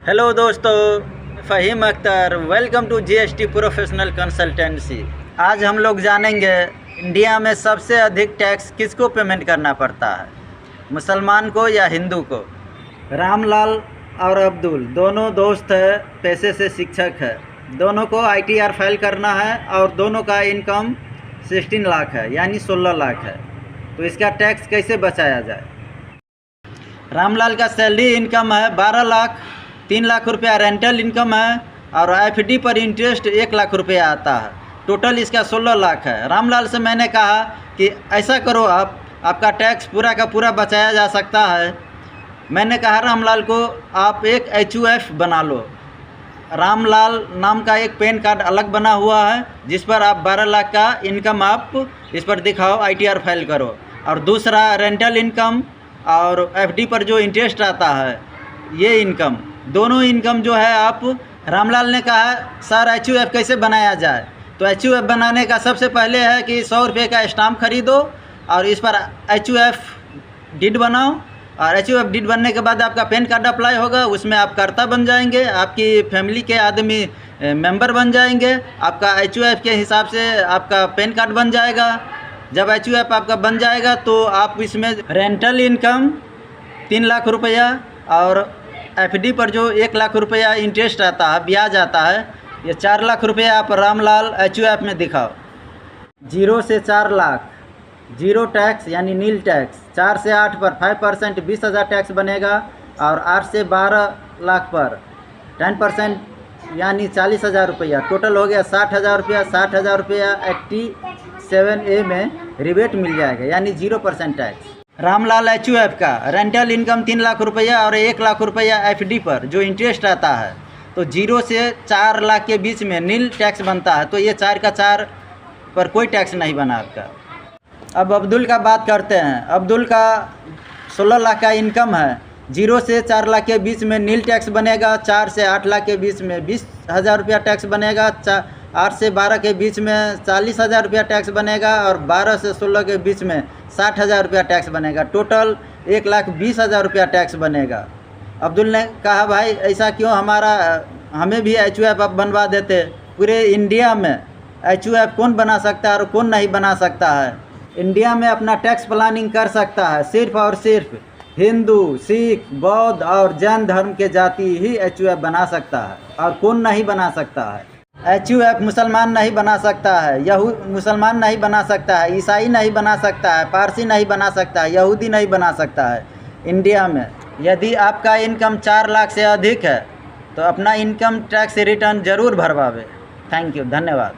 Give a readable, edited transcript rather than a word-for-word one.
Hello दोस्तों, Faheem Akhtar, welcome to GST professional consultancy. आज हम लोग जानेंगे इंडिया में सबसे अधिक टैक्स किसको पेमेंट करना पड़ता है, मुसलमान को या हिंदू को। रामलाल और अब्दुल दोनों दोस्त है, पैसे से शिक्षक है। दोनों को आईटीआर फाइल करना है और दोनों का इनकम 16 लाख है, यानी 16 लाख है। तो इसका टैक्स कैसे बचाया जाए। रामलाल का सैलरी इनकम है 12 लाख, 3 लाख रुपया रेंटल इनकम है और एफडी पर इंटरेस्ट 1 लाख रुपया आता है। टोटल इसका 16 लाख है। रामलाल से मैंने कहा कि ऐसा करो, आपका टैक्स पूरा का पूरा बचाया जा सकता है। मैंने कहा रामलाल को, आप एक HUF बना लो। रामलाल नाम का एक पैन कार्ड अलग बना हुआ है, जिस पर आप 12 लाख का इनकम आप इस पर दिखाओ, ITR फाइल करो। और दूसरा रेंटल इनकम और एफडी पर जो इंटरेस्ट आता है, ये इनकम, दोनों इनकम जो है आप। रामलाल ने कहा सर HUF कैसे बनाया जाए। तो HUF बनाने का सबसे पहले है कि 100 रुपये का स्टाम्प खरीदो और इस पर HUF डिड बनाओ। और HUF डिड बनने के बाद आपका पैन कार्ड अप्लाई होगा, उसमें आप कर्ता बन जाएंगे, आपकी फैमिली के आदमी मेंबर बन जाएंगे। आपका HUF के हिसाब से आपका पैन कार्ड बन जाएगा। जब HUF आपका बन जाएगा तो आप इसमें रेंटल इनकम 3 लाख रुपया और एफडी पर जो 1 लाख रुपया इंटरेस्ट आता है, ब्याज आता है, ये 4 लाख रुपया आप रामलाल HUF में दिखाओ। 0 से 4 लाख जीरो टैक्स यानी नील टैक्स। 4 से 8 पर 5% 20,000 टैक्स बनेगा और 8 से 12 लाख पर 10% यानी 40,000 रुपया। टोटल हो गया 60,000 रुपया। 60,000 रुपया 87A में रिबेट मिल जाएगा, यानी 0% टैक्स। रामलाल HUF का रेंटल इनकम 3 लाख रुपया और 1 लाख रुपया एफडी पर जो इंटरेस्ट आता है, तो 0 से 4 लाख के बीच में नील टैक्स बनता है। तो ये 4 का 4 पर कोई टैक्स नहीं बना आपका। अब अब्दुल का बात करते हैं। अब्दुल का 16 लाख का इनकम है। 0 से 4 लाख के बीच में नील टैक्स बनेगा। 4 से 8 लाख के बीच में 20,000 रुपया टैक्स बनेगा। 8 से 12 के बीच में 40,000 रुपया टैक्स बनेगा और 12 से 16 के बीच में 60,000 रुपया टैक्स बनेगा। टोटल 1,20,000 रुपया टैक्स बनेगा। अब्दुल ने कहा भाई ऐसा क्यों, हमें भी HUF आप बनवा देते। पूरे इंडिया में HUF कौन बना सकता है और कौन नहीं बना सकता है। इंडिया में अपना टैक्स प्लानिंग कर सकता है सिर्फ और सिर्फ हिंदू, सिख, बौद्ध और जैन धर्म के जाति ही HUF बना सकता है और कौन नहीं बना सकता है। HUF मुसलमान नहीं बना सकता है, मुसलमान नहीं बना सकता है, ईसाई नहीं बना सकता है, पारसी नहीं बना सकता है, यहूदी नहीं बना सकता है। इंडिया में यदि आपका इनकम 4 लाख से अधिक है तो अपना इनकम टैक्स रिटर्न ज़रूर भरवावे। थैंक यू, धन्यवाद।